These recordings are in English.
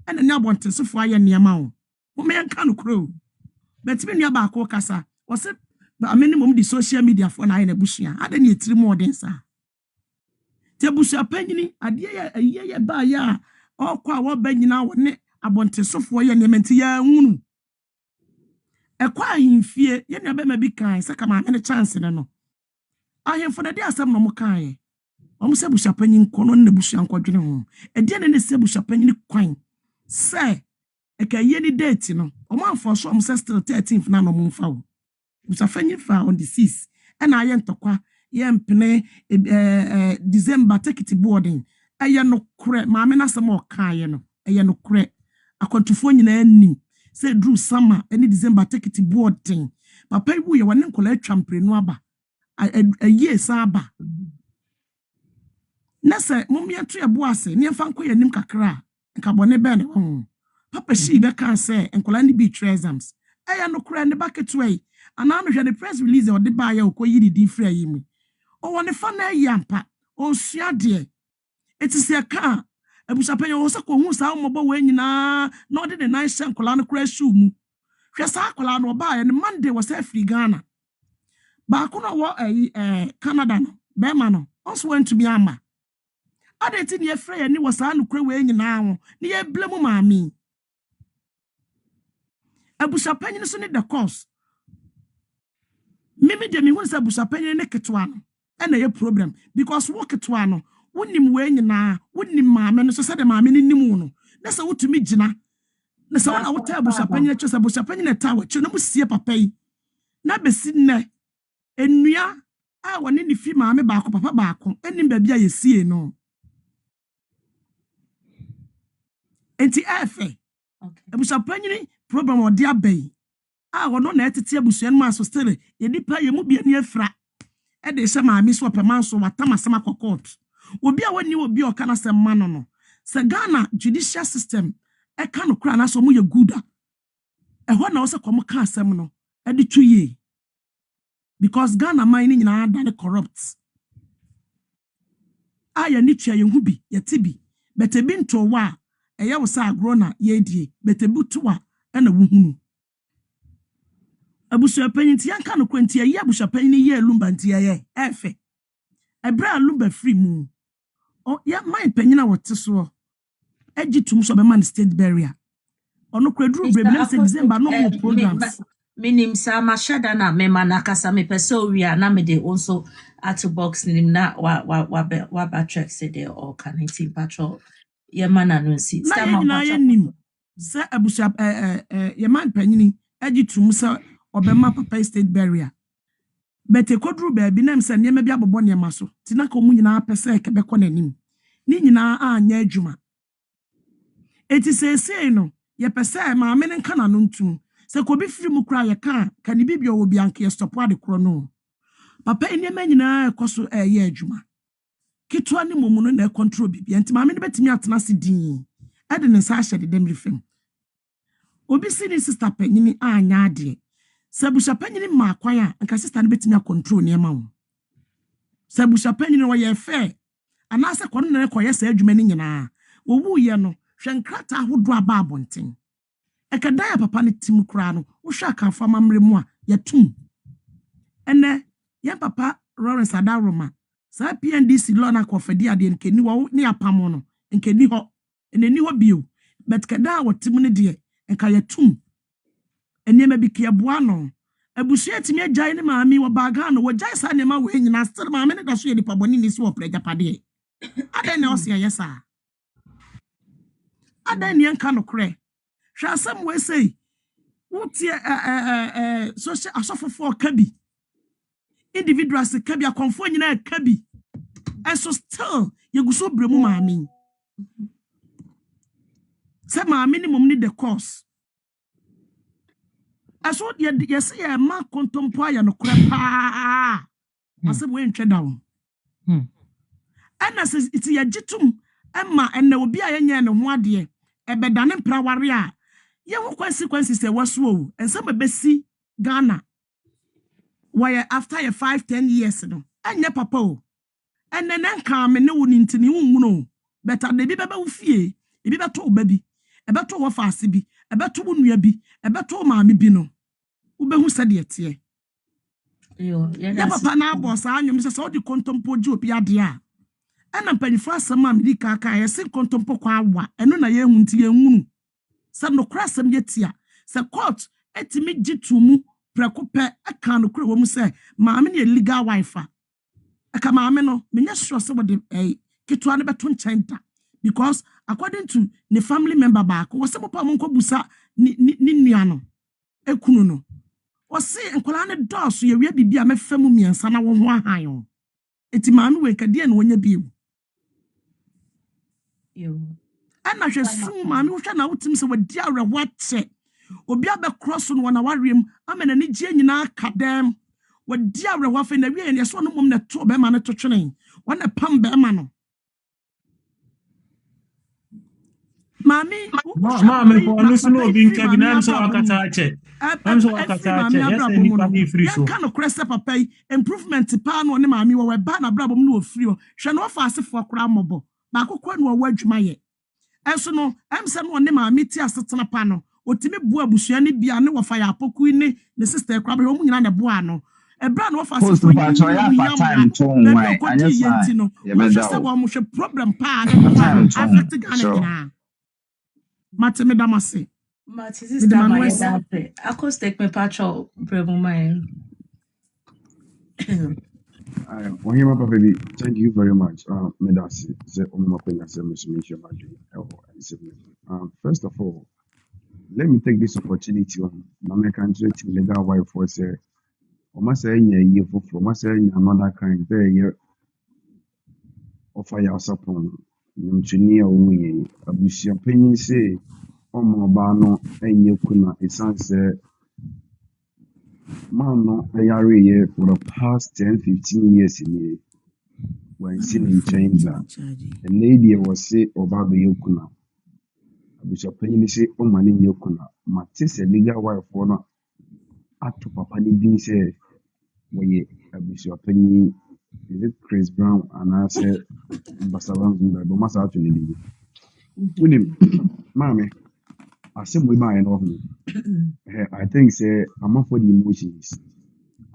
and na bonte so fo aye niam a wo me yanka no kro but me nua ba ko kasa was it but minimum the social media for na na busua ade na etiri mo den sa te busua panyini ade ye ba ya okwa wo ba nyina wo ne abonte so fo ye niam nti ya nwunu ekwa ahimfie ye nua ba ma bi kan saka ma me chance ne no ahimfo na de asem no mo kan ye omo se busua panyin kono na busua nkodwene ho ede ne se busua panyin kwan se ekaye ni date no omo anfo so omo se still 13th na no mo mfa wo busua panyin fa on the 6th and aye ntokwa ye mpene December take it boarding aye no kure ma me na asem o kan ye no aye no kure akontufo nyina anim say Drew summer any December take it boarding papa iwu ye wone nkola atwampre no aba aye saba nese mumia tu ebo ase ne mfa nko yanim kakra nka bone be ne ho papa shi be kan say nkola ni be exams eya no kura ne bucket way ana no hwe the press release o de ba ya okoyi di free yi mu o woni fa na yampa o sua de etisi aka abusapanyo wo se ko hu sa mobo we nyina na ode ne nan hye nkola no kura shu mu hwe sa akola no ba ya ne Monday was free Ghana ba ko no wo Canada no be ma no also went to be ama adeti ne frɛ ni wasa no kura we nyina ho ne ye blemu maami abusapanyin so ne the course mimi de mi hu se abusapanyin ne ketwa no na ye problem because wo ketwa no wonim we nyina wonim maame no so se de maame ne nim no na se wotumi gina na se wona wota abusapanyin cho se abusapanyin na ta wo cho no musie papa yi na besi ne enua a woni ne fi maame baako papa baako enim ba bia ye sie no enti afa abusapanyin problem odi abai a wono na etete abusua no aso still ye nipa ye mu bia ne afra e de hye maame so pema so watama sama court obi a woni obi o kana se ma no se Ghana judicial system e ka no kra na so mu ye gooda e ho na wo se kom ka asem no e de tuye because Ghana man ni nyina da corrupt aya ni tua ye hu bi ye tibi betebi nto wa eye wo sa agro na ye die betebi tuwa e na wo hunu abusua panyin ti yanka no kwanti ye abusua panyin ye lumba nti ye efe ebra lumba free mu o ya my panyin na wote so egitum so be man state barrier ono kwaduru bre na se December no more programs minim sa mashada na me manakasa me peso wi na me de also at box nim na wa backtrack say they all connecting patrol ye man anunsi na ye nim se abusua ye man panyin egitum so obema papa state barrier bete kodru baabi na mse niam bia bobo niam so tina ka mu nyina pese ke bekọ nanim ni nyina anya adwuma eti sese no ye pese ma me nka na no ntum se ko bi firi mu kra ye ka ni bibia wo bia nka ye stop ade kro no papa niam nyina ekoso ye adwuma kitwa ni momu no na control bibia nti ma me ne betimi atena se din ade ne sa hye de dem rifem obi si ni sister panyini anya ade Sabusha panyin ma kwan a nka sister no betimi control ne ma wo sabusha panyin wo ye fair anase kono ne koye sa adwuma ni nyina wo wu ye no hwenkrata ahodo aba abonten ekada ya papa ne tim kura no wo hwa kan fa mamre mu a yatum ene ya papa Lawrence Adaroma sa PNDC law na kofedi ade nkeni wo ne apam no nkeni ho eneni ho bio but kada wo tim ne de nka yatum enema bikiaboa no abusua timi agyae ne maami wo baga no wo gyae sa ne ma we nyina still maami ne da so ye nipa boni ni si wo preja pade adan na osia yesa adan ne nka no kre hwa asem we sei wutie social asofofo kabi individuals kabi akonfo nyina kabi eso still yeguso bremu maami se maami ni mum ni the course aso yes ye ma kontompo aya no kura pa asem we ntwe down ana se iti ya gitum emma enne obi a yenye ne ho ade ebedane praware a ye ho consequences e waso o ensem besi Ghana why after 5-10 years no anya papa o enne nka me ne woni ntini wunno better de bi beba wo fie e bi beto oba bi ebeto wo faase bi ebeto wo nua bi ebeto maame bi no ubehu sɛ de tie ya papa na abo saa anyom sɛ wo di kontompo ji obi ade a ɛna mpanifo asɛm a medi kaka yɛse kontompo kwa awa ɛno na yɛhu nti yɛnhunu sɛ no kra asɛm yɛtia sɛ court etimi gitu mu preko pɛ aka no kra wɔ mu sɛ maame ne legal wife a aka maame no menya sure sɛ wode ketwa no beto nkyɛn da because according to the family member back wo sɛ papa mo nkɔbusa ni nua no ekunu no wo se nkola ne dɔɔso yɛ wia bibia mɛfa mu miɛnsa na wo ho ahan eti maame we nkade na wonya bi ɛna hwɛ sum maame wo hwɛ na wotim sɛ wadi awre wakyɛ obi abɛkross no na warem amena ne gye nyina kadam wadi awre wafe na wie ne so no mom na to be ma no to twene wana pam be ma no mami ko no so no obi nka bi na so akata ache am so akata ache yes ni pa bi free so kan no krese papa improvement pa no ne mami wo ba na brabom no free hwe no fa asefo kora mobo ba akokwa no wo adwuma ye enso no am se no ne mami ti asetena pa no otimi bu abusua ne bia ne wo fa ya apoku ne sister kora be wo nyina ne bo ano ebra no fa asefo ya time to why anya say no se wo mo hwe problem pa ne affect Ghana Mate me damase. Mate sister Mayeda. Acoustic me patro bremumai. Ohima baby, thank you very much. Medasi, ze omakwenya se musumisha maju. First of all, let me take this opportunity on my country to legal wife for say Oma say ye for Oma say another kind there offer your support. Nimchini awuye abusia panyin say omoba no enye kuna esanse man no ayare ye for the past 10-15 years in here when seen in China the lady was say oba be kuna abusia panyin say omani nye kuna matese legal wife for no ato papa ni din say we abusia panyin is it Chris Brown and I said Basalam but masa actually leave unim mame asem we buy no I think say I'm not for the emotions,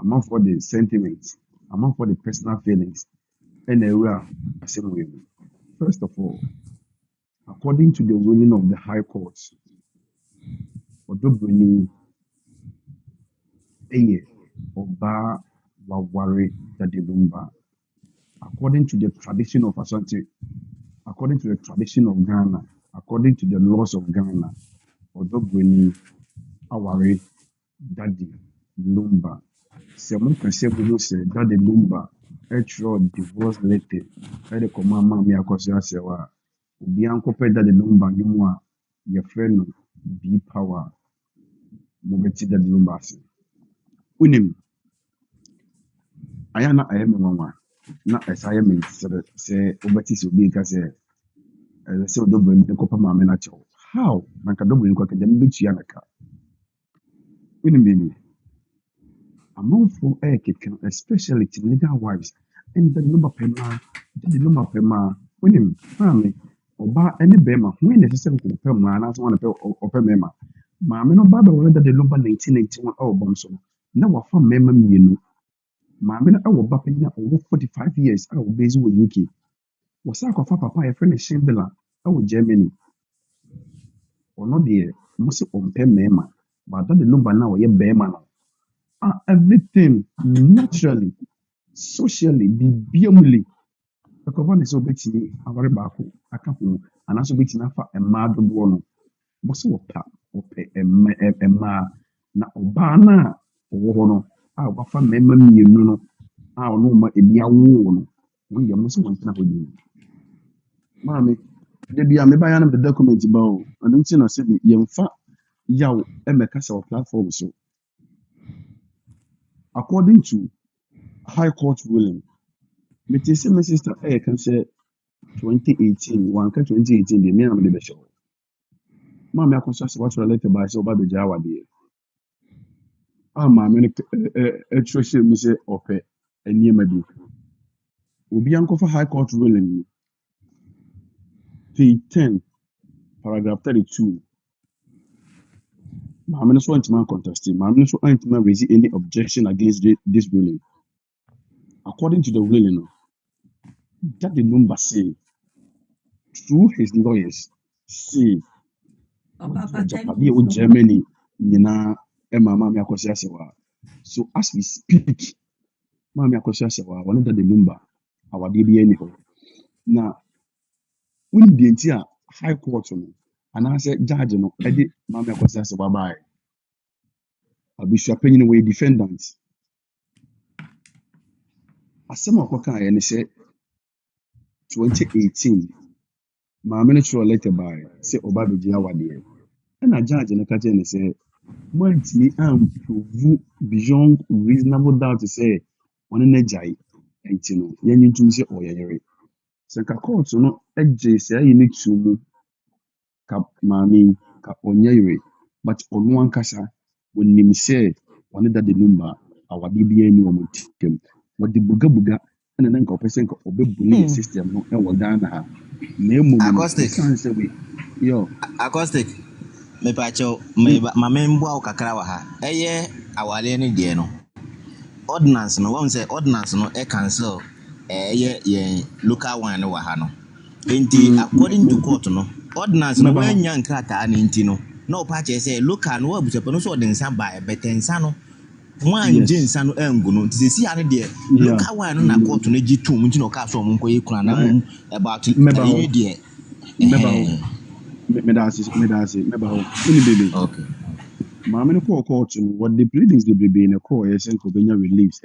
I'm not for the sentiments, I'm not for the personal feelings and asem we first of all according to the ruling of the high court odobuni eye oba waware dadilumba according to the tradition of Asante, according to the tradition of Ghana, according to the laws of Ghana, Odobweni Aware Daddy Lumba. Someone can say Daddy Lumba, actual divorce letter, the command mammy Akosia Sewa, Bianco Daddy Lumba, Yumwa, your friend, be power, Mobeti Daddy Lumbasi. Unim Ayana Ayama. Na assignment say obati so be ka say say odobem de kopa maame na chew how na ka dobem ko ka dem be tua naka unim be amongful keken especially to legal wives and the number pema unim family oba any bema when necessary ko pema na so wana pe opema maame no ba be won da the number 1991 bom so na wafa mema mienu maame na ɛwɔ ba panyin a ɔwɔ 45 years a ɔbɛzi wɔ UK wɔsa akɔfa papa a yɛfrɛ no Schindler ɛwɔ Germany ɔno deɛ mo se ɔmpɛ mɛɛma but that the number na ɔyɛ bɛɛma no everything naturally socially bibiamly ɛkɔfa ne sɛ ɔbɛtumi aware baako aka ho anaasɛ ɔbɛtumi afa mmaa dodoɔ no mo se ɔpɛ mmaa na ɔbaa no a ɔwɔ hɔ no a wafa mema mienu no a ono ma ebi awo no won ye mo so won tena hodi maame de bia me ba ya na the document ba o anu nti na se bi ye mfa yaw emeka sa platform so according to high court ruling me te se my sister can say 2018 one ka 2018 de me na me de be show maame akonso se what related by so ba be jawa de maame no social me say opɛ eniema bi obi ankofa high court ruling page 10 paragraph 32. Maame no so antima contest. Maame no so antima raise any objection against this ruling. According to the ruling, that the number say through his lawyers say Japadi o Germany nyina mama me akosi asewa. So as we speak, mama akosi asewa one that the number awade bi ani ho. Na when the entire high court no and I said judge no e di mama akosi asewa bai. Abusua panyin we defendants. Asem akoka ya ne say 2018 maame no throw letter by say oba beji awade. And a judge in the catcher say, "Once me prove beyond reasonable doubt to say, on an edge, and you know, you to say, oh, yeah, Sanka court, so no edge say, you need to cap mammy, cap on yere, but on one cassa, when him say, one that the number, our DBA woman, what the buga, and then person of the bullying system, no, and what done her. Name Acoustic. Yo, Acoustic. Me pacho me mbwa kakra wa ha. Eye awale ni de no. Ordinance no won say ordinance no e cancel ye local one no wa ha no. Enti according to court no ordinance no when nya nkrata na enti no na o pa che say local no abusepo no so ordinance by betensa no wan jinsa no engu no ti si ane de local one no na court no gi tum nti no ka so mo nkoye kuna na about ye de Medasi, baby. Okay. Mamma no court what the pleadings the baby in a call is and Cobenia relieves.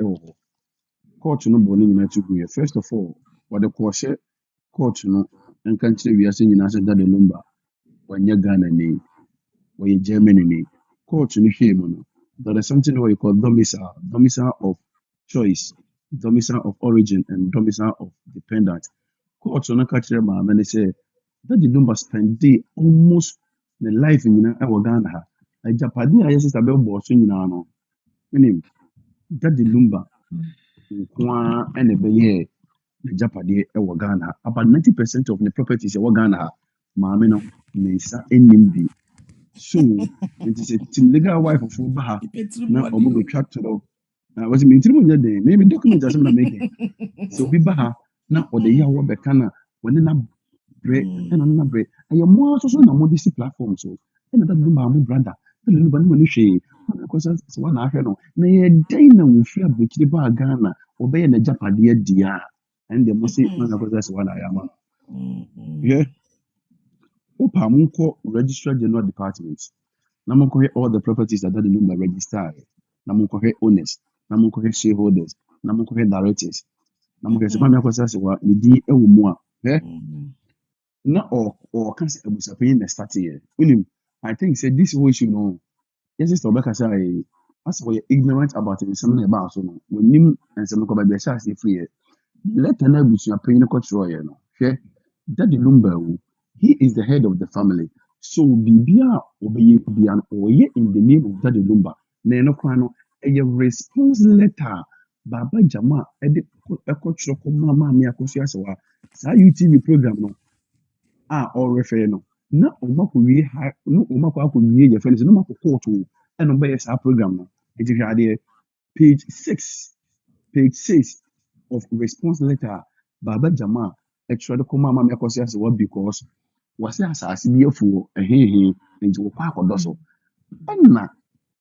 Court no boni to go. First of all, what the court no and country we are saying in answer that the lumber when you're Ghana name, when you're Germany name, court no shame. There is something what you call domicile of choice, domicile of origin, and domicile of dependent. Court no catch them and they say that the number spend day almost the life in Ghana. A Japadi, I just about boss in no. Meaning that the number and a year the Japadi Ghana. About 90% of the properties in Ghana, Mamino, Mesa, and Nimbi. So it is a legal wife of Baha. Now, I'm track to the was a day. Maybe documents are not making. So be Baha now or the Yawa Becana when not break and another break. I am more social and modesty platform. So, and that number, my brother, the little one she, because it's one I know. Nay, Dana will fear which the bar Ghana, obey the Japadia dear, and the most because that's what I am. Yeah. Opa Munko Registrar General Department. Namunko all the properties that the number register. Namunko owners, Namunko shareholders, Namunko directors. Namunko Samia Kosawa, Nidi Ewumwa. Eh? Na or can say Abusapin start here. I think say this way you know. Yes, it's Obeka say as we ignorant about it, something about so when him and some of the chance free. Let an Abusapin control you know. Okay, that the lumber he is the head of the family. So Bibia obey Bian oye in the name of Daddy Lumba. Neno Krano a response letter. Baba Jama edit a coach mama mia kosiasawa. Sa UTV program no. Or refer no. Na omako we ha no omako ako we your friends no mako court and obey sa program no. It is here page 6 of response letter Baba Jama extra the mama mia kosiasawa because was as be a fool a into a park or dosso. And na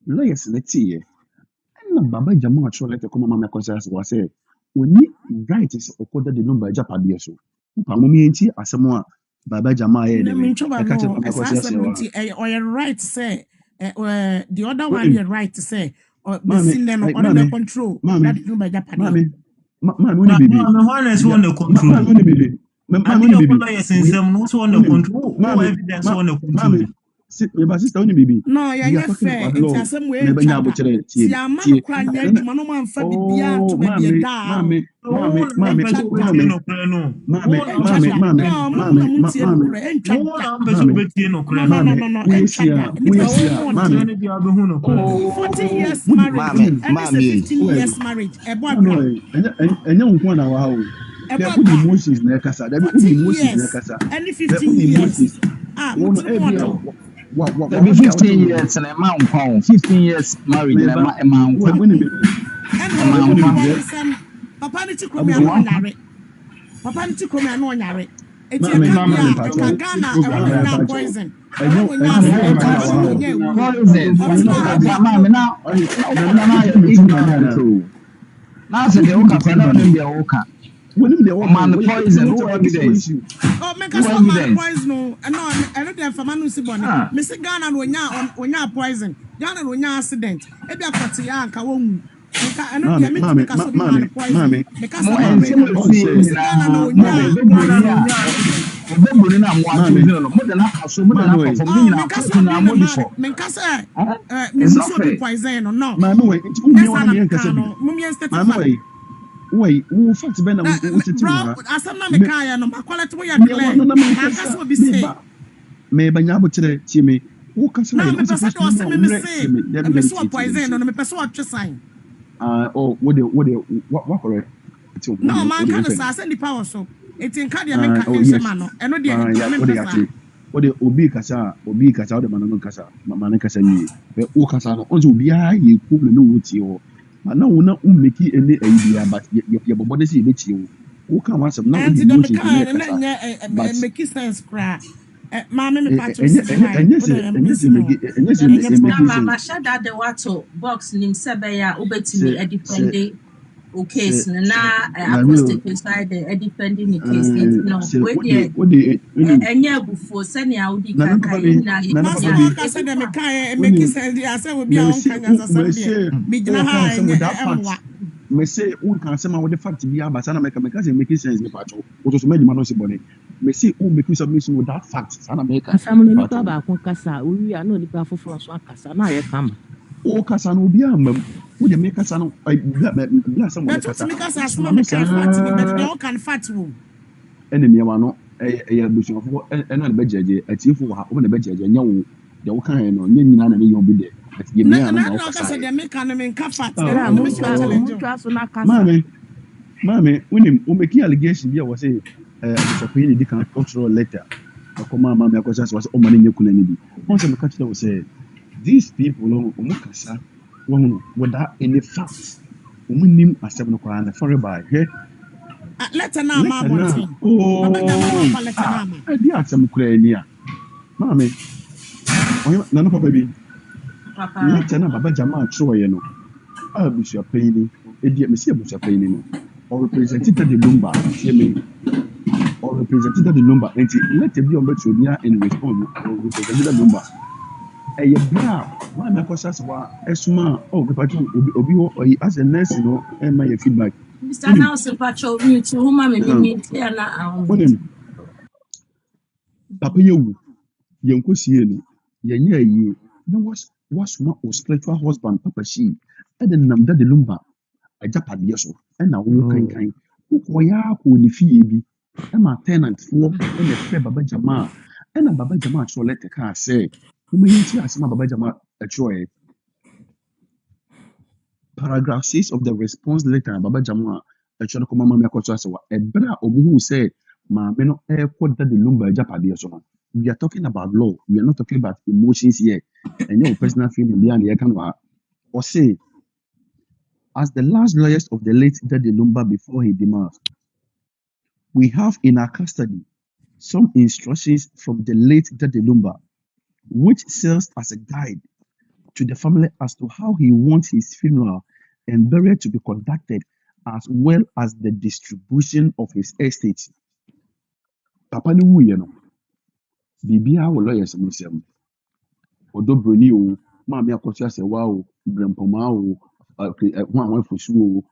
lawyers let's see and Baba Jama show letter come mama kosiasawa was say when you write is according the number Japadia so. Pamumienti asamoa Baba Jama or you're right to say the other one you're right to say or missing them on the control. That is by Japan. My sister only baby. No, yeah, fair. It's some way. See, I'm not crying. Man, man, for the beer to be down. Emotions, and 15 years. Maybe 15 years and a man pound, 15 years married and a man Papa ni tikromi ano nyare. Papa ni tikromi ano nyare. Eti Ghana na poison. Now say the oka fana no be oka. When the man poison, who evidence? Oh, make us man poison no. No dey fama no si bone. Me say Ghana no onya poison. Ghana no onya accident. E be akwati ya anka wo hu. Nka no dey make us man poison. Make us man Ghana no onya. Obebuni na mo atu no mo de na kaso mo de na perform ni na kaso na mo before. Me kasa me so be poison no. Mama we umi wana me kasa bi. Mama we wo fact be na wo tete wa. Asam na me kan ya no makwalete wo ya clear. Na kasa obi say. Me banya bo kire tie me. Wo kasa na me pesa do say me say. Me so poison no me pesa wo twe sign. Oh what correct. No man kan say say nipa wo so. Etin ka dia me ka nsema no. Eno dia me pesa. Ode obi kasa ode manano kasa mama ne kasa ni be o kasa no onzo obi a ye problem no wuti ho mana wo na ummeki ene idea but ye bobode se be ti ho wo kan wasem na odi mo ti but make sense cra mama me patch mama shada de wato box nim sebeya obetimi edepende okay so na acoustic inside the defending the case no we enya bufo sene audi kan na kasa de me kan make sense ya say we be on kan asase me gina ha enwa me say un kan say ma we the fact be abasa na make say make sense be pacho o to so me no se bone me say un make submission with that fact sana make asamu no nipa ba kon kasa o wi ana nipa foforo so akasa na ye kama o kasa no obi amam wo de make kasa no bla some kasa me kasa asma me kan fat ni but they all can fat wo enemy ma no bushon fo ena be jeje atifo ha wo na be jeje nya wo de wo kan no nya nyina na ne yo bi de ati me ana na kasa de me kan me kan fat mame unim o make allegation bi a wo say Bishop di kan cultural letter akoma mama akosa so o mane nyekuna ni bi won say me ka tell wo say these people no umukasa won without any facts umunim asem no kwa na for by here letter na ma bonti di asem kura ni a mame na no papa bi letter na baba jama atro ye no Bishop ni edi me say Bishop ni no or representative the Lumba see me or representative the Lumba and let be on betro bia in response or representative the Lumba e bra wa me kwasa wa esuma papacho obi wo as a nurse no e ma your feedback Mr. Now se pacho me to whom me clear na papa yewu yenkosie ni yenye ayi no was my spiritual husband papa she e de namda de Lumba ajapade so e na wo kan ko ya ko ni fie bi e ma tenant fo e na fe baba jama e na baba jama so let ka say Baba Jama paragraph 6 of the response letter Baba Jama actually come mama akoto asewa ebra omuhu say ma me no e kwada de Lumba japade so. We are talking about law, we are not talking about emotions here and your personal feeling behind the can or say as the last lawyers of the late Daddy Lumba before he demise, we have in our custody some instructions from the late Daddy Lumba which serves as a guide to the family as to how he wants his funeral and burial to be conducted, as well as the distribution of his estate. Papa ni wuye no, bibia wo lawyers mo sem. Odo broni o, maami akoso ase wa o, brempoma o, wan fosu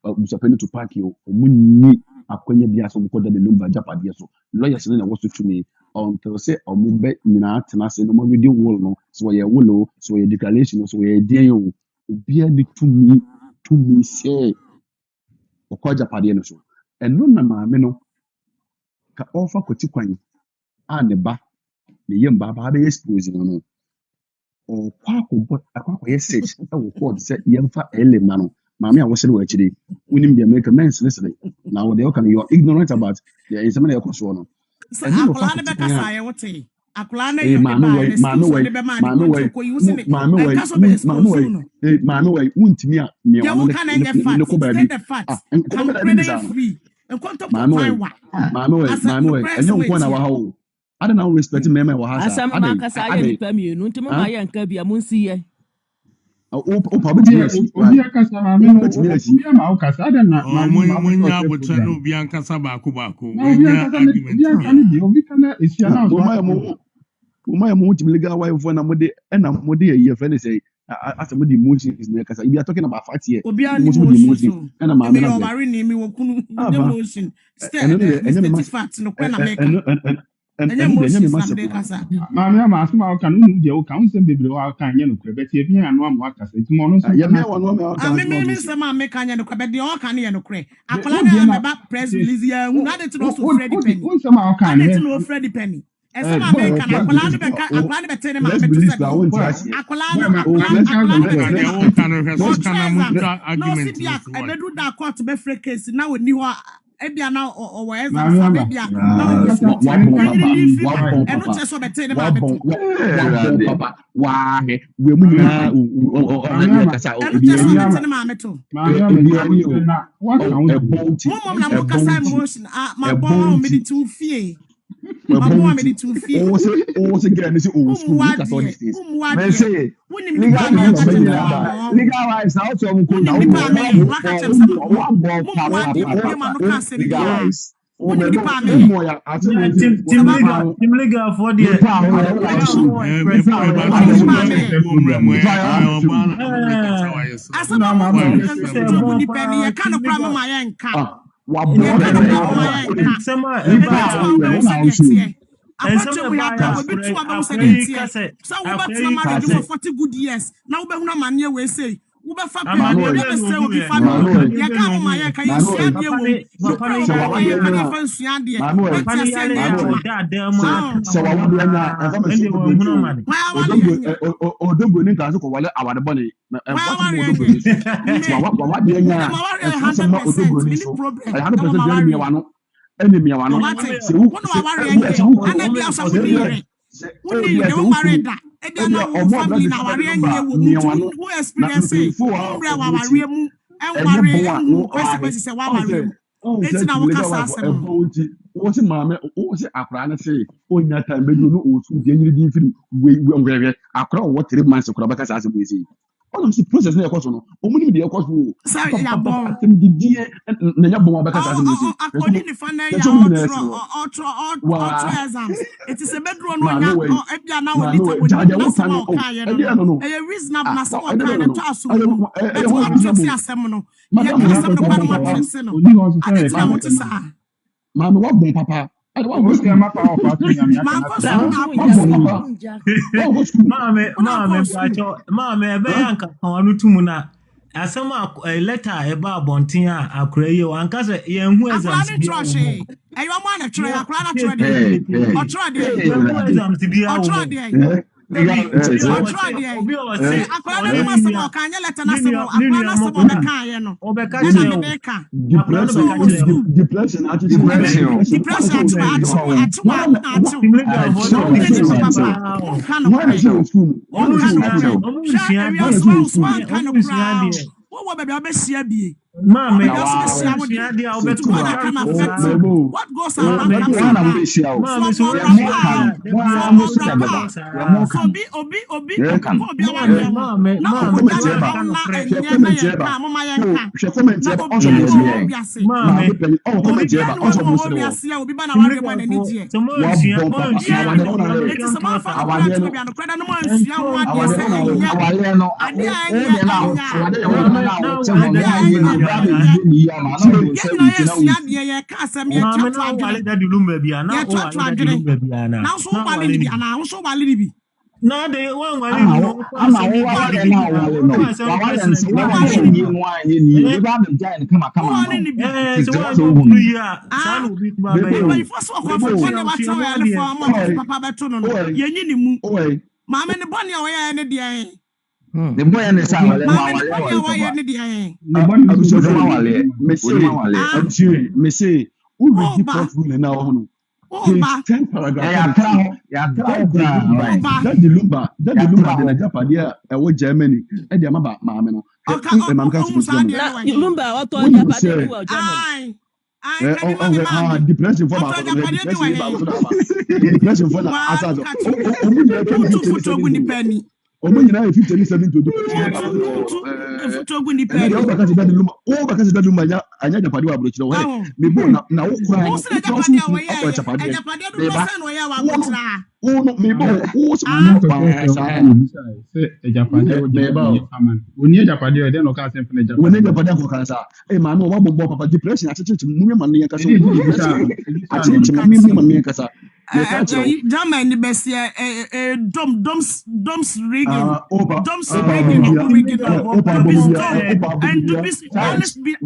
o, busapeni to park o, omunni akwanya bia so ko da de Lumba japade so. Lawyers no na wo so tumi until say ombe nyina atena se no mo reading wall no so ye wolo so ye declaration so ye den o obi ani tumi say okwaja pade no so eno na maame no ka offer kwati kwan a ne ba ne yem ba be expose no o kwa ko ye search e wo court say yemfa ele ma no maame a wo se wo akire unim de make men's listen now they all can you are ignorant about there is somebody else no so akola be kasa ye wote Akula na you Manu, wouldn't me a me I don't know respect me my legal wife when I'm and I'm more dear your friend say as the emotions because we are talking about 5 years and I'm and some we have 40 good years. Now we have money we say. We have enemy one no say who all of the process na ekoso no omuni de ekoso sorry ya bon di die na nya bon abeka sa se according to fan ya ultra exams it is a bedroom no nya ebia na we liter we no e reasonable na so kind to aso e what you asem no ya asem no kwa no trese no ati mo ti sa ma no wa bon papa asama letter eba abontin a akoraye wankasa yenhu exams bi ayo mo na tro akora na tro de otro de exams bi a otro de obi o se akora na masa mo kan letter na se mo akora na se mo be kan ye no obeka depression what baby abesia bie mama what goes around no they one wali no the boy and the son me say who read the court ruling now Oba. 10 paragraph. That the Lumba the Japadia Germany. And the Mama Mamma. Lumba auto Japan who are German. Depression for depression for Omanyina 57 to do. Because that Lumba anya Japadi wa brochiro we. Me bo na wo kura. Wo se Japadi wa ye. Japadi do person wa ya wa botra. No me bo wo so Japadi Oni Japadi o de no ka sempe na Japadi. Oni Japadi ko kan sa. Ma no wa bo papa depression acheche mu man yan ka so. Acheche mu man yan ka sa. German the best doms rigging and to be honest be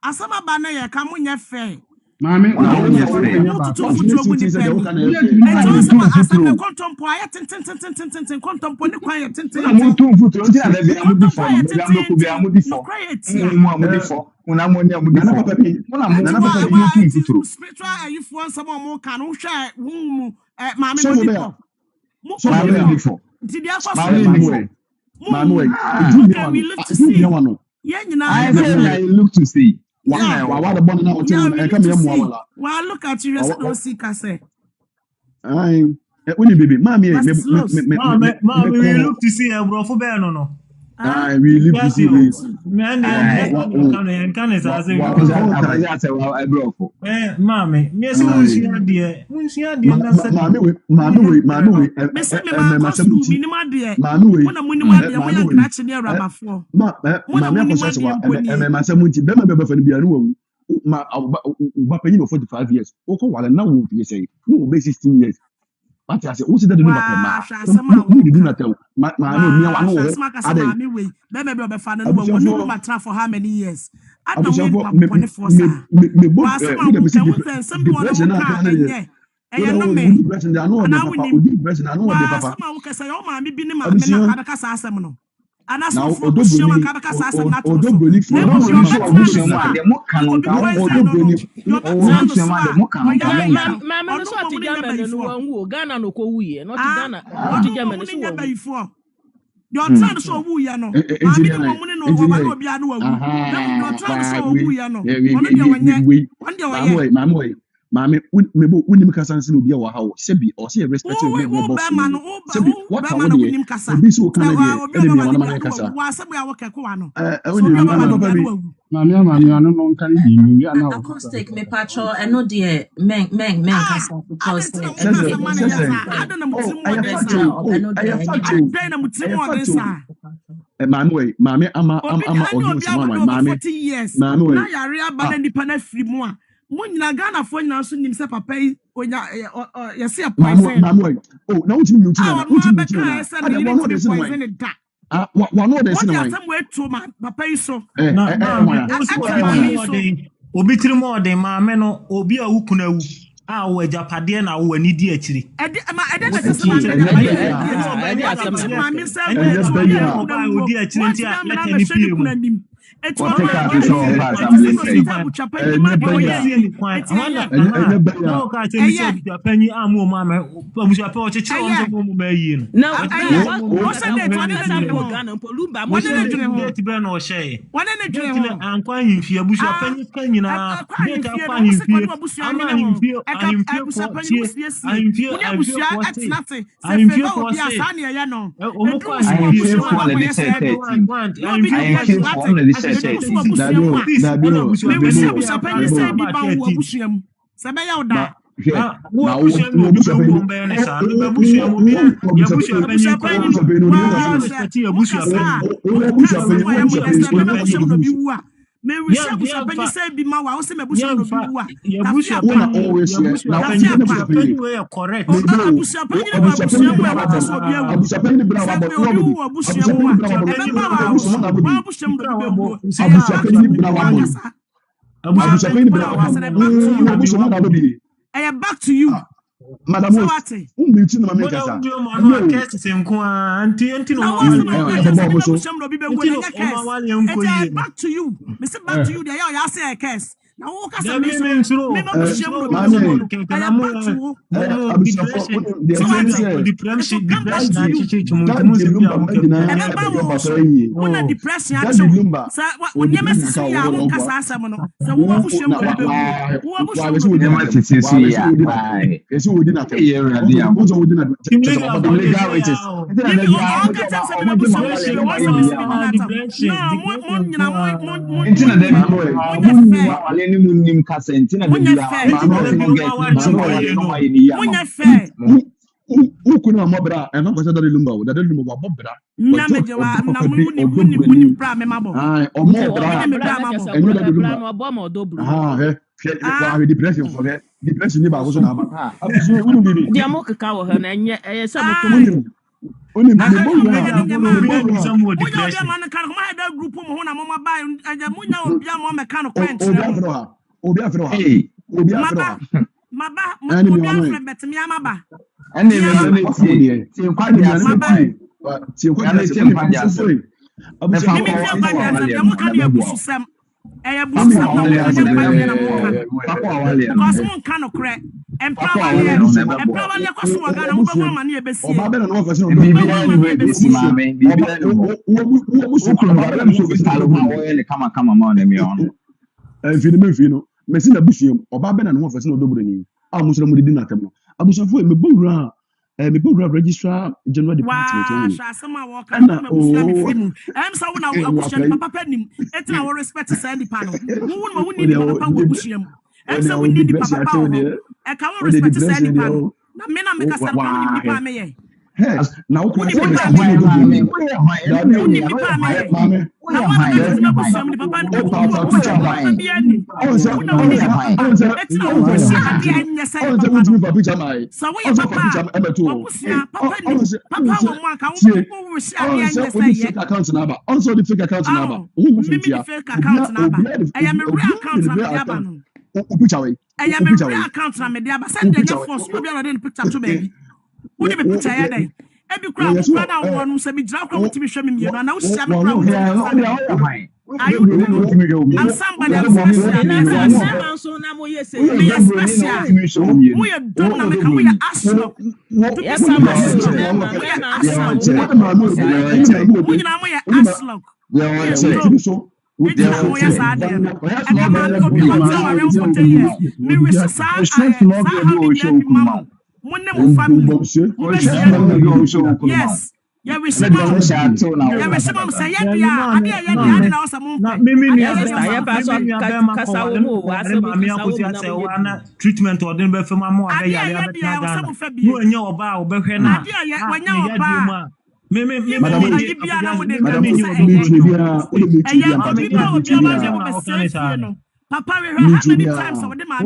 asama bana ye ka munya fe Mami contempo aye ten contempo ne kwa ye ten spiritual if one some more can hwe mu mami I look to see. Wow, look at you, don't see Kase. When you baby, mommy, we look to see a bro for bear no. We live to see this. Man, Mammy, yes, you 45 years. Okay, while now we say, no, 16 years. But I say, who's that? You do not tell. For how many years? I don't know. You're trying to show who you know. Mammy, when you can sense will be our house, Sebi, or see a respect to me. What I want be so kind of acoustic me patcho and no dear men because Mammy, Munyina Ghana for now soon himself a pay when you see a price. Oh, no, you one other somewhere to my papa so. Obitri more than my men or be a wukuna. Our Japadian, our needy actually. It's What all take right. out this all pass and Penny say. no ka tell me say penny amu mama abuja pe o cheche o nso mo ba yi no No, what's the date? What did they do? Ghana Polumba. What did they do? date be na o share What did they do? ankwa himfie abuja penny kan nyina date akwa himfie ama himfie back to you. Madam, umbichi na mama kasa. Back to you. Mr. Back to you. There you say a curse. Now walk as a back to any munim kasentina de bia who could not mobra and not consider the lumber that the lumber bobra. Depression for that. Depression about Messina Bushim, or Baben and one for no Dobrani. I must have did not come. I was afraid me Bogra, me Bogra registrar general department. I'm so now Papa Penny, it's our respect to Sandy Panel. Who would need Papa Bushim? And so we need the Papa Power. I can't respect to Sandy Panel. Men are making some money. Now, who wouldn't be put every crowd one say me drop come to me show me and now see me crowd. I'm somebody else. We are done now. We are Ashlock. Yes. Yeah, we see mom. Yeah, we see mom say yeah. Treatment or then for my mom. Papa, how many times over the man?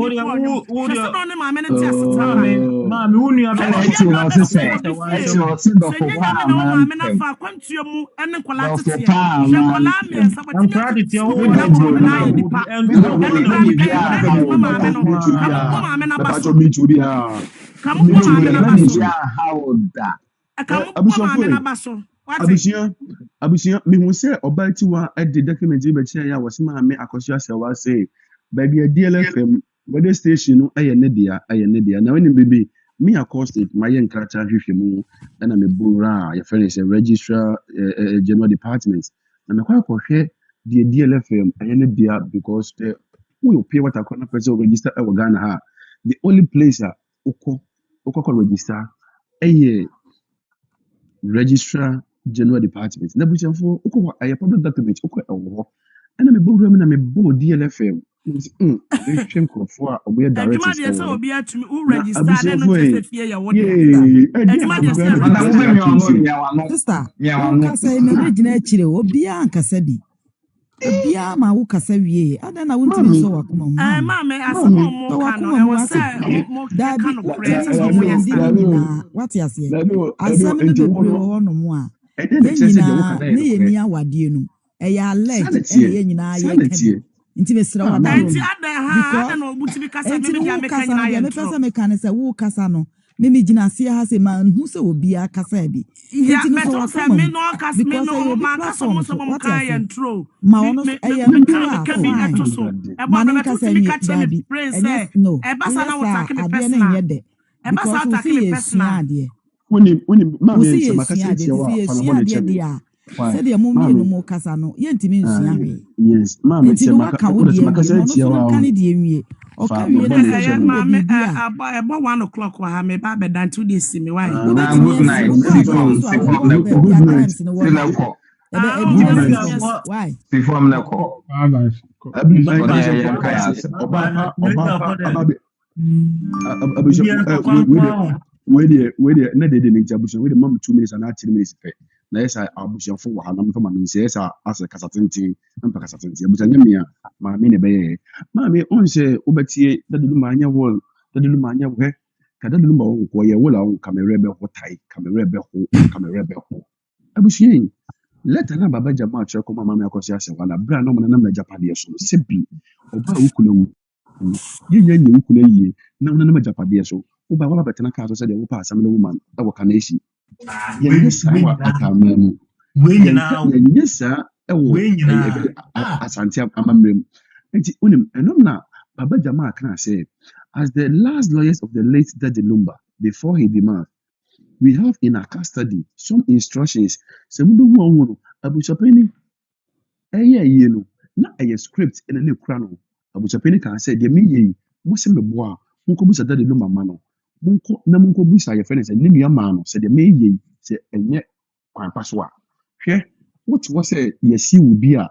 Abusia, me who say about Tiwa at the document, but I was my Akosha was say, baby, a DLFM, weather station, I Nedia. Now, when baby, me accosted my young character, and I'm a Bura, your friend is a registrar, general department. And I'm quite for the DLFM, I Nedia because we will pay what I call a person register our Ghana. The only place Oko register, a registrar general department na bucha for ukwa aye public document ukwa ewo na me bogu na me bo DLFM we hwem krofo a omo ye directors adwuma de say obi atumi u register na no tese fie ya wo de adwuma de say Madam, we me ono nya wano. Sister, Nya wano. kasa na me gyina akire obi ankasa bi. Obi ma wo kasa wie. Ada na wontimi so wakoma mu. mama asamo mo kanu e wo say mo kanu press mo ye say what you say? Asam no bebre wo no mo a. Ne ye ni awade nu. E ya alert e ye nyina ye kan. Nti be sira wa da. Nti ada ha na obuti bi kasa me dia me kan nyina ye. Me pesa me kan say wo kasa no. Me gyina ase ha say ma hu say obi akasa bi. Nti no so say me no kasa me no ma kasa mo so mo kan ye ntro. Ma ono e ye mbura ka bi eto so. E ba me kasa ni ka che me prince e ba sa na wo take me personal. E ba sa take me personal. When mama say makasa tie wa fa no dia. Say dia mo mi no mo kasa no. Ye ntimi nsua hwe. Yes, mama say makasa tie wa kan die nwie. O ka wie na mama about 1 o'clock wa ha me ba be dan 2 days me why. Good night. Why? Before me ko. Where the na de me jabuso we the mom 2 minutes and 3 minutes pe na yesa abuso fo wa na me fama me say yesa asa kasatenti ampa kasatenti abuso nya me a ma me ne be ma me on say obatie dadulu ma anya wol dadulu ma anya we ka dadulu ma won ko ye wola won camera be ho tai camera be ho abuso yin let na baba jama che ko mama me akosi ase wala bra no na na japade so sebi oba wukuna wu yin nya wukuna yi na na japade so uba wala betena ka so say the upa assembly woman that we can see yenisa wa akamamu yenisa ewo asante amamrem enti unim enom na baba jama kan say as the last lawyers of the late Daddy Lumba before he demise we have in our custody some instructions se mu do hu no abuchapeni eye no na eye script ene ne kura no abuchapeni kan say de me yi mo se mebo a nko busa Daddy Lumba ma no munko busa ye fene se ne nua ma no se de me yi se enye kwan paso a hwe what was say yesi wo bi a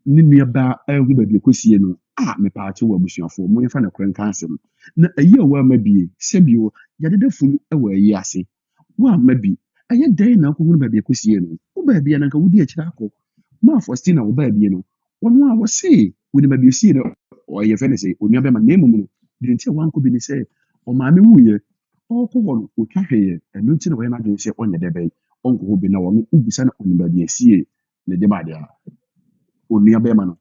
ne nua ba ehu ba bi ekosie no me paache wo abusuafo mo yefa na kran kansem na ayi a wa mabie se bio yadede funu e wa ayi ase wa mabi aye dai na ko hunu ba bi ekosie no wo ba bi na nka wudi akira akọ ma Faustina wo ba bi no wono a wo se wudi ba bi osie no o ye fene se onua be ma na emu no de ntia wanko bi ni se o ma me wuye o ko won o twahwe enu nti na we na dwen se onye de be onko ho bi na wono ubisa na onima bi asie ne de ba de a onua be ma no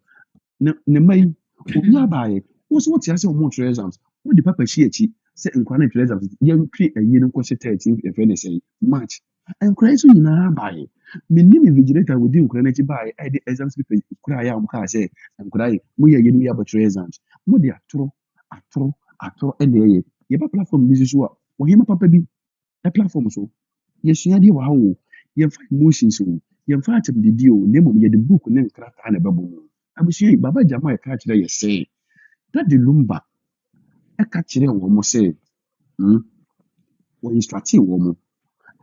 ne mai obi abaye wo so wotia se o mo exams wo di papa shi echi se nkwa na exams ye ntwe ayi no ko se 13 e fe ne se March nkwa so nyina abaye minni mi vigilator wo di nkwa na echi baye ai de exams paper kura ya am ka se nkwa ai mo ye ye no ya battery exams mo di atoro ene ye ba platform bi so a wo hima papa bi e platform so ye sua di wa wo ye fa emotions wo ye fa atem di dio ne mom ye de book ne nkrata na bebo mu abushi baba jama e ka kire ye say Daddy Lumba e ka kire wo mo say wo instruct wo mo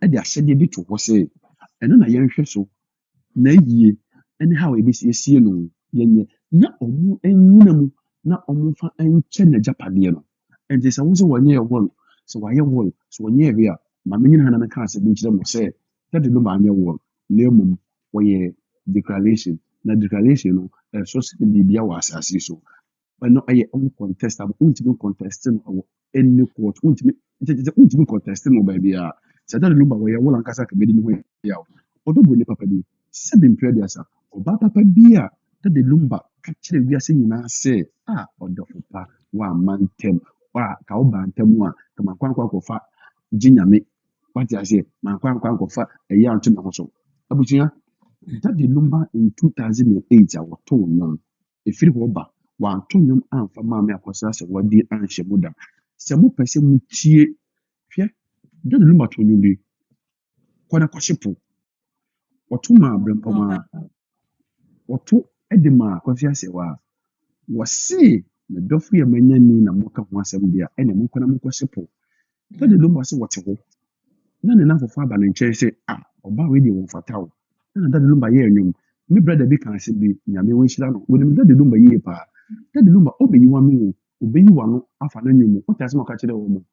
e de asede bi to wo say eno na ye nhwe so na yie ene how e bi sie no ye na omu enyina mu na omu fa enche na japade no enti se wo so wonye ye wol so waye wol so wonye bi a ma menyina na ka ase bi kire mo say Daddy Lumba anye wol na emum wo ye declaration na declaration no so se bibia wa asase so no aye uncontestable ultimate contesting or any court ultimate contesting no ba bia se Daddy Lumba wo ye wol ankasa ka medi no ho ya odobo ni papa bi se bi mpre dia sa oba papa bi a Daddy Lumba ka kire wi ase nyina se odofo pa wa mantem wa ka oba ntem a ka makwankwa ko fa jinyame wati ase makwankwa ko fa eya anto na ho so Abusua, Daddy Lumba in 2008, I was told no. If it were back, one tonium and for mammy across what dear Aunt Shemuda. Some person mutie. Fear, Daddy Lumba to you be. Kwana kwashipu. Watuma brempoma. Watu edema kwafia sewa. Wasi na dofu ya menyani na mwaka mwasem dia. Ene mkwana mkwashipu. Daddy Lumba se watiho. None enough of Faba and Chase say, Oba radio won't fatao. And that lumba year num. Me brother be can say be Yami Winchilano. When him that the lumba ye pa. That the lumba obey you one, obey you one, afanum. What has more catch the woman?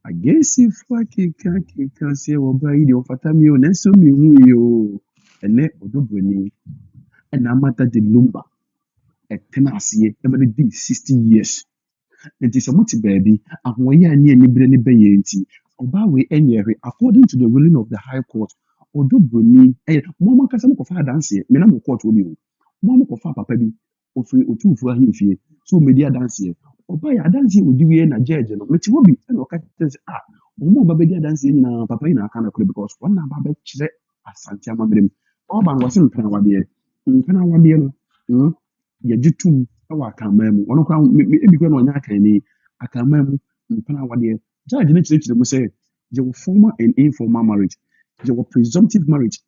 I guess if I can say Oba radio fatamio, and so me who you. And let Odobrini. And I'm at the lumba. A tenacity, every day 60 years. And it's a multi baby, and when you are near Nibrini Bayanti. Obawe enyere according to the ruling of the High Court. Odobuni, mama kasa mo kofa dance, me na mo court obi o. Mama kofa papa bi, ofiri otufu ahimfie. So me dia dance. Oba ya dance odi wie na judge no. Me ti wo bi e no ka tell omo ba be dia dance nyina papa yi na aka na kure because one na ba be kire asante amabrem. Oba no wase mpena wade. Mpena wade no. Ye jitum e wa akamamu. Ono kwa ebi kwa no nya kan ni akamamu mpena wade. Judge need say your formal and informal marriage, your presumptive marriage,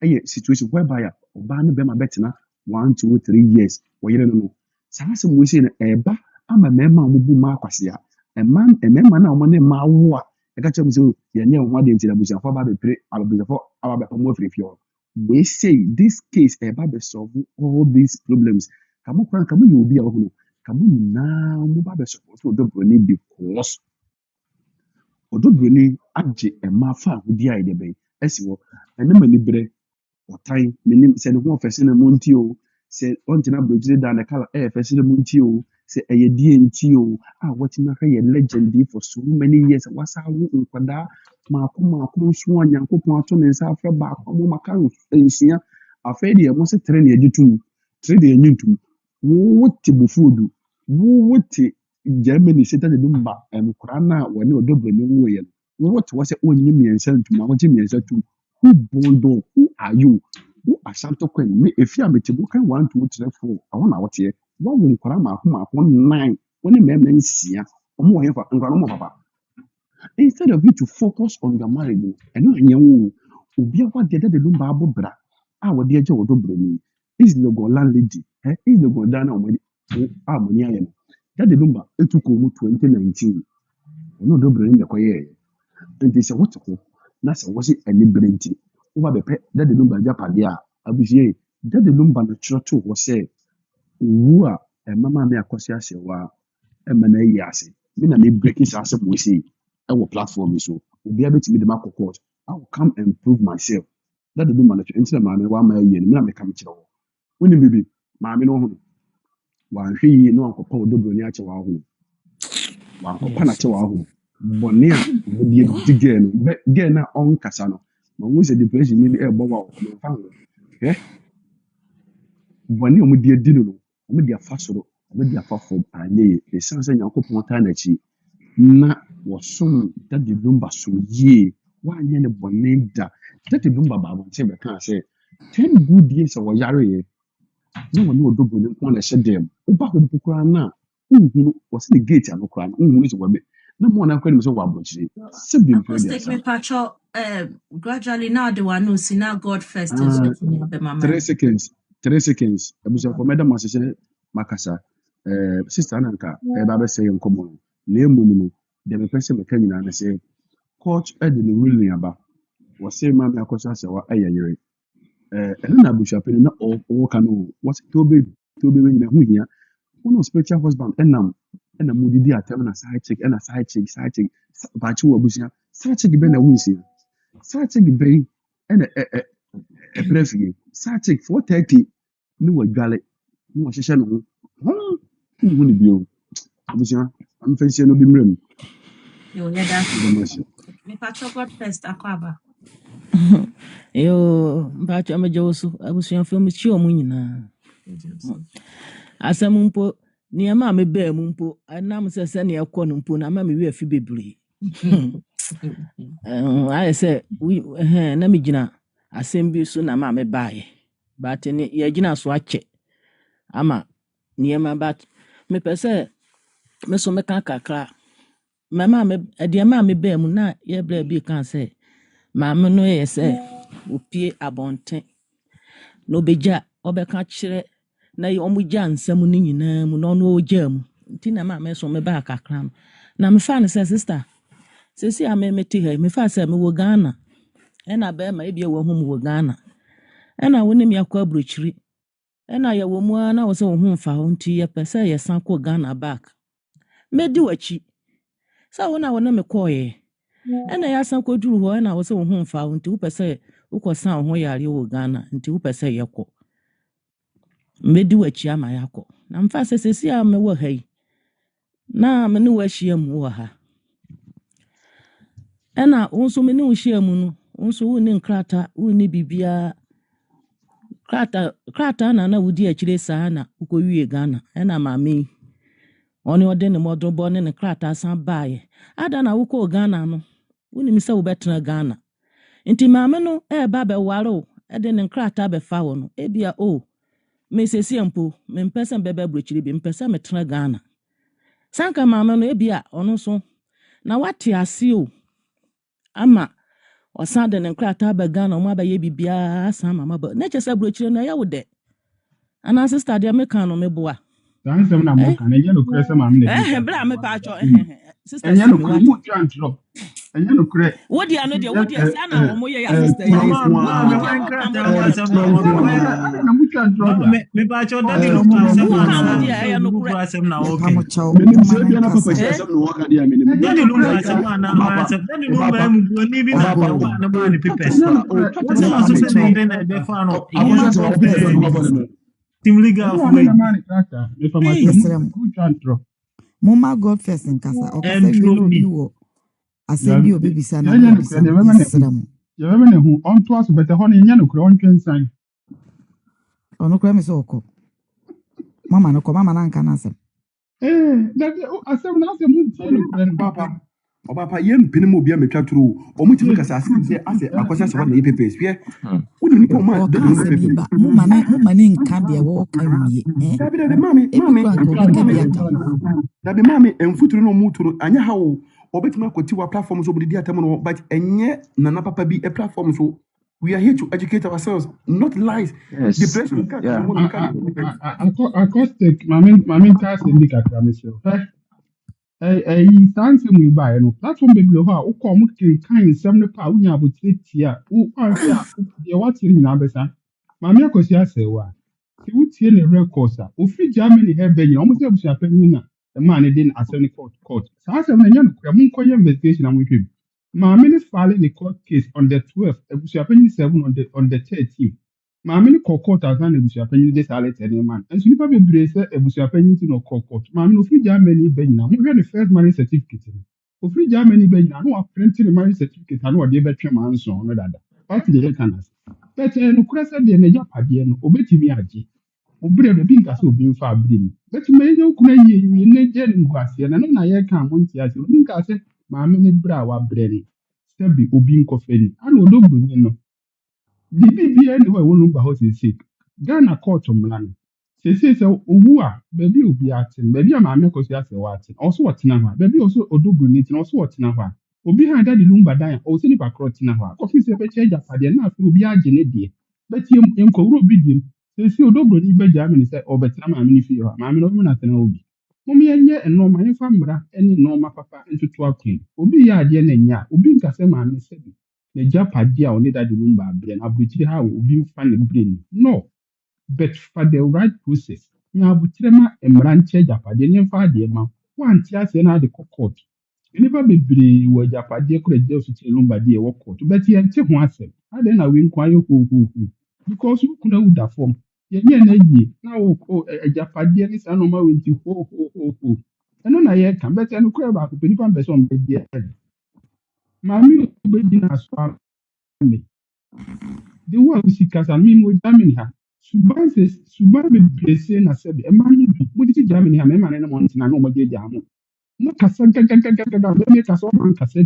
a situation whereby Obani Bema Betina 1, 2, 3 years. Or you don't know. Some we say a ba, I'm a member of Mubu Marquasia, a member now, money Mawa. I got you so you're near one day to the Busia for Baby Pre, I'll be for our Baby. We say this case a Baby solve all these problems. Come on, you will be able to come on now, Mubabe support to the Bruni because. Odobrini agye ema fa ahudi a ide ben esi wo ene mani bre otan menim se ne ho ofese na monti o se ontina brojire da na kala fese na monti o se eye die nti o wati na hwe ye legend for so many years wasa wo nkwada maako nso anyankopon ato ne nsa afra ba akomo maka nsia afedi e mo se tre ne agitum tre de anyintum wo wote bufudu wo wote Germany said that the number and Kurana when you double new way. What was it when you mean sent to Mama Jimmy and said to who bondo, who are you? Who are Santo Queen? Me if you are Metibukan 1, 2, 3, 4. I want out here. What will Kurama come up 1 9 when a man see ya or more ever and grandma papa? Instead of you to focus on your marriage and not you will be what did the Lumba Bobra. Our dear Joe Dobroni is the go landlady, is the go down on Harmonia. That the number it took 2019. No double in the choir. And they said, what Nasa was it a liberty? Over the pet that the number Japadia, Abusier, that the number the church was said, who are a mamma mea cosia sewa, a manayasi. When I may break his ass up, we see our platform is so. Will be able to meet the Marco Court. I will come and prove myself. That the number that you enter my 1 million, me come to when you baby, mammy no. One he no uncle Paul Dobroni at your home. One Panach home. Bonia would be again, but again on Casano. When we said the place in the air bow, eh? Bonia would be a dinner, with their fasso, with their faffo, and the sons and Uncle Montanachi. Na was soon that the lumber so ye. Why any bonita that the lumber Bible can't say 10 good years of Yari. No one knew double one I said them. Back in Pukrana, who was the gate and Ukran, who is Webby. No one I couldn't say what she said. Take me patrol gradually now the one who see now God first is 3 seconds. 3 seconds. I was for Madam Macassa, Sister Ananka, a Baba say in common. Name the person mechanic and say, Coach Edin ruling about was say Mammy Acosa or Ayari. And then I wish I pay not all canoe. What's to be when you're here? One of special husband and a moody dear term and a side chick and a side chick, but you are side chick ben a wins side chick bay and a prefig, side chick 430, no galley, no session. Who wouldn't be? I'm facing no be room. You'll hear that. Me patrol God first, Aquaba. Yo, mpacho amejoso abusuafo me chi omu nyina. Asem mpo niama me be mu mpo anam se ne yakọ no mpo na ma me wi afi bebre. I say we na me gina asɛm bi so na ma me bae but ne yɛgyina so akyɛ ama nneɛma but mepɛ sɛ me so meka kakra mama me ɛdeɛ ma me baa mu na yɛbrɛ bi ka sɛ maame no yɛ sɛ opie abɔnten na obegya ɔbɛka kyerɛ na ɔmo gya nsɛm no nyinaa mu na ɔno ɔgya mu nti na maame so me baa kakra no na mefa ne sɛ sister sesi a me mete ha mefa sɛ me wɔ Ghana ɛna bɛrima ebi wɔ ho mu wɔ Ghana ɛna wonim yakɔ abrokyiri ɛna yɛ wɔ mu a na wɔ sɛ wo ho mfa ho nti yɛpɛ sɛ yɛsan kɔ Ghana back medi wachi sɛ wo na wɔne me kɔɔyɛ ɛna yɛasan kɔduru hɔ ɛna wɔ sɛ wo ho mfa ho nti wopɛ sɛ wokɔsan wo ho yare wɔ Ghana nti wopɛ sɛ yɛkɔ medi wachi ama yɛakɔ na mfa sɛ sesi a mewɔ ha yi na me ne wo ahyia mu wɔ ha ɛna wo nso me ne wo hyia mu no wo nso wo ne nkrata wo ne bibia krata na wodi akyire saa na wokɔwie Ghana ɛna maame ɔne ɔde ne mɔdɔbɔ ne krata san baaye ada na wokɔ Ghana no wonim sɛ wobɛtena Ghana nti maame no ɛba bɛware wo ɛde ne krata bɛfa wo no ebia me sesi mpo me mpɛ sɛ mbɛbɛ abrokyire bi mpɛ sɛ metena Ghana sanka maame no ebia ɔno so na wate ase ama ɔsan de ne krata ba Ghana ɔmo abɛyɛ bibia asan mama ba na kyɛ sɛ abrokyire no ɛyɛ wo dɛ ana sister deɛ meka no meboa Dansem na mo kan enye no kure se ma me na. Bra me pa acho sister. Enye no kure mo twa ntro. Enye no kure. Wo dia no dia wo dia sa na wo ye ya sister. Mama me wan krata wa se na mo twa ntro. Me pa acho daddy no pa se ma dia ya no kure asem na okay. Me nim se bia na papa asem no waka dia me nim. Daddy no pa se ma na ma se daddy no ma mu go ni bi na pa na ba ni pepes. What so se dey na dey fa no. Team legal for me. Mama God first in casa. Okay, you asɛm bi obebisa na obebisa. Ya bɛ ne hu on to aso bɛtɛ hɔ ne nya no kura on twensan. Ɔno kura me sɛ ɔkɔ. Mama no kɔ mama na nka na asɛm. That asɛm na asɛm mu tie no kura papa. Papa yem pene mo bia metwa turu o mu timi kasa asɛm sɛ asɛ akwasa sɛ na EPPS hwɛ. Woni nipa o ma de no pepe. Mama ne nka de wo ka wie. Dabi mami emfuturu no muturu anya ha o obetima akoti wa platform so bodi atam no but enye nana papa bi a platform so we are here to educate ourselves not lies. Yes. Depression acoustic mami task indicator me so sanse mu ba no platform bebre ho a ukọ mu kan nsɛm ne pa unya abotire a wo anse a de watire nyina besa mami akosi asewa ti wutie ne records a ofi Germany he be nyina omo se abusu apanyin na man ne din asɛm ne court saa asɛm na nya no kura mu nkɔyɛ investigation na mo hwɛ bi mami ne file the court case on the 12th abusu apanyin 7 on the 13th mami ne court asan abusu apanyin de saa letter ne man enso nipa bebre sɛ abusu apanyin ti no court mami no ofi Germany be nyina mo hwɛ ne first marriage certificate no ofi Germany be nyina no wa print the marriage certificate na ɔde betwe man so no dada party de kanas but no kura sɛ de ne japade no obetimi agye obre no bi nkasa obi mfa abre ni betimi enye okuna yie ne je ne nkwase na na ye kan mo ntia se obi nkasa maame ne bra wa bre ni sebi obi nkɔfa ni ana odogbo ni no bibi ani ho wonu ba ho sese Ghana court mla no sese sɛ owu a baabi obi ate baabi a maame kɔso ase wa ate ɔso wɔtena ho baabi ɔso odogbo ni tina ɔso wɔtena ho obi ha dadi lumba dan a ɔso ni ba kro tena ho kɔfi sɛ bɛkyɛ japade na afi obi agye ne de bɛtie nkɔwuro obi dim sese odogbo ni ba Germany sɛ ɔbɛtena maame ni fi hɔ maame no mo na tena obi mom yenye enoma yefa mmra ene noma papa ntutu akwen obi ya ade na nya obi nkase maame sebi na japade a oni dadi lumba abre na abuchire ha obi mfa ne brain no but for the right process nya abuchire ma mmra nche japade ne mfa ade ma wanti ase na ade court nipa bebre wo japade kura je osuchire lumba de wo court but ye nte ho asem ade na we nkwa ye because kuna uda form yenye na yie na wo japade ni sa no ma we nti ho eno na ye kan bet eno kura ba ko nipa mbeso mbe die maami obedi na so me the one we see kasa mi mo Germany ha suban be blesse na sebe e man bi mo di Germany ha me man na mo ntina na mo je jamu mo kasa gaga me kasa o man kasa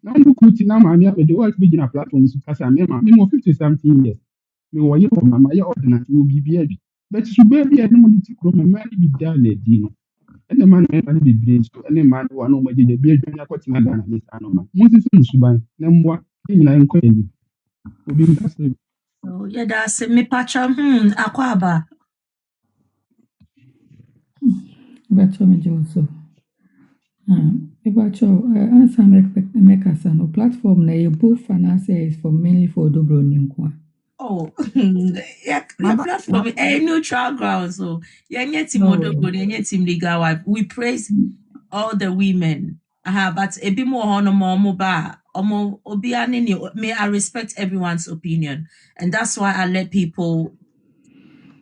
na ɔmo kuti na maame amede o ati gyina platform so kasa me ma me mo 50 something years me wɔ yɛ wɔ mama yɛ ordinance wɔ biribi abi but suba bi a ɛno mo de ti kuro mama ne bi da na adi no ɛna ma na ɛma ne bebree nso ɛne ma ne wa no mo gyegye bi adwanya akɔtena da na ne saa no ma mo sisi mo suban na mmoa ne nyinaa nkɔ anim obi nkasa So yeah, that's me patcha akwaba. Bacho Mejoso. Bacho, answer make us no platform na your both finance is for mainly for Dobro Ninkwa. Oh, yeah, my platform a neutral ground. So yeah, team Odobro, yeah, team legal wife. We praise all the women. But a bit more on more ba. May I respect everyone's opinion, and that's why I let people,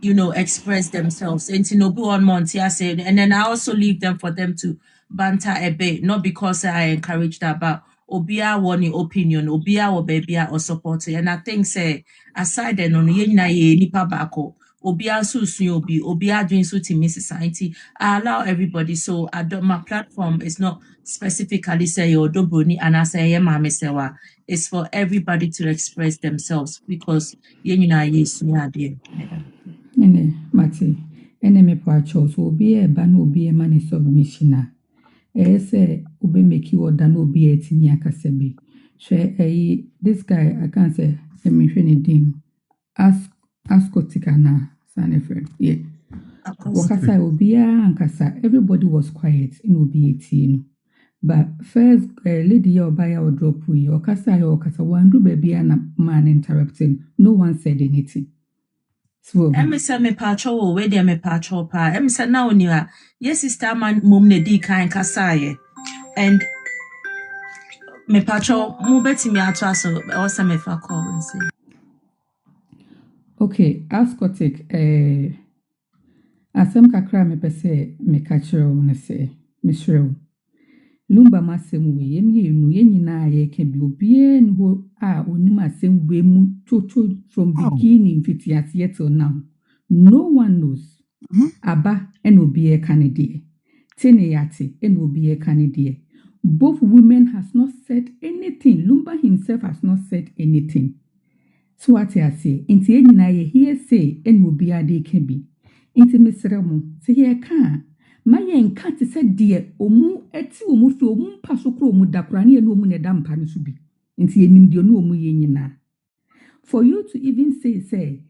express themselves. And on Monty, said, and then I also leave them for them to banter a bit, not because I encourage that, but Obia one opinion, Obia or baby or support. And I think say aside and on nipa bako, Obia susu Obia doing so to me society. I allow everybody. So my platform is not specifically say your dobroni and I say mama sewa. It's for everybody to express themselves because yes dear. Nene, Mati, me pacho, so be a ban will be a money submission. Say, ube make you order no be a tinia kasebi. Share this guy, I can't say, me din. Ask Kotikana, Sanefred. Yeah. Wakasa Obia and Kasa, everybody was quiet in Obi 18. But first, lady or buyer or drop we, or Kasa or Kasa, one do baby and a man interrupting. No one said anything. So, Emisa me pacho we de me pacho pa. Emisa na oniwa. Yes, sister man mum ne di kan kasaye. And me pacho mu beti me ato aso also me fa call and say. Okay, ask Kotik, asem kakra me pese me kachiro ne se, me shrew. Lumba masem we yen nyina ye ke bi obie nho a onim asem we mu chocho from beginning fitiase till now. No one knows. Aba and obie kanedie. Tene yate and obie kanedie. Both women has not said anything. Lumba himself has not said anything. So what I say, inti ye nyina ye hear say and obie ade ke bi. Inti mesere mo, se ye kan ma ye nka te se de omu eti omu fi omu mpa so kro omu dakra na ye no omu ne da mpa no so bi. Inti ye nim de no omu ye nyina. For you to even say